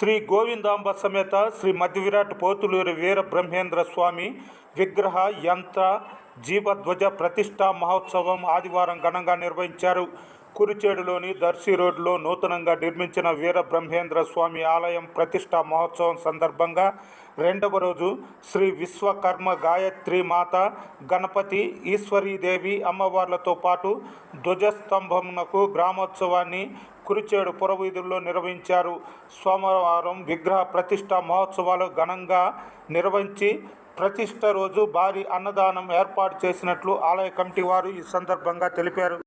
శ్రీ గోవిందాంబ సమేత శ్రీ మధ్యవిరాట్ పోతులూరి వీర బ్రహ్మేంద్ర స్వామి విగ్రహ యంత్ర జీవధ్వజ ప్రతిష్టా మహోత్సవం ఆదివారం ఘనంగా నిర్వహించారు. కురిచేడులోని దర్శి రోడ్లో నూతనంగా నిర్మించిన వీర బ్రహ్మేంద్ర స్వామి ఆలయం ప్రతిష్టా మహోత్సవం సందర్భంగా రెండవ రోజు శ్రీ విశ్వకర్మ గాయత్రి మాత, గణపతి, ఈశ్వరీదేవి అమ్మవార్లతో పాటు ధ్వజస్తంభమునకు గ్రామోత్సవాన్ని కురిచేడు పురవీధుల్లో నిర్వహించారు. సోమవారం విగ్రహ ప్రతిష్టా మహోత్సవాలు ఘనంగా నిర్వహించి ప్రతిష్ట రోజు భారీ అన్నదానం ఏర్పాటు చేసినట్లు ఆలయ కమిటీ వారు ఈ సందర్భంగా తెలిపారు.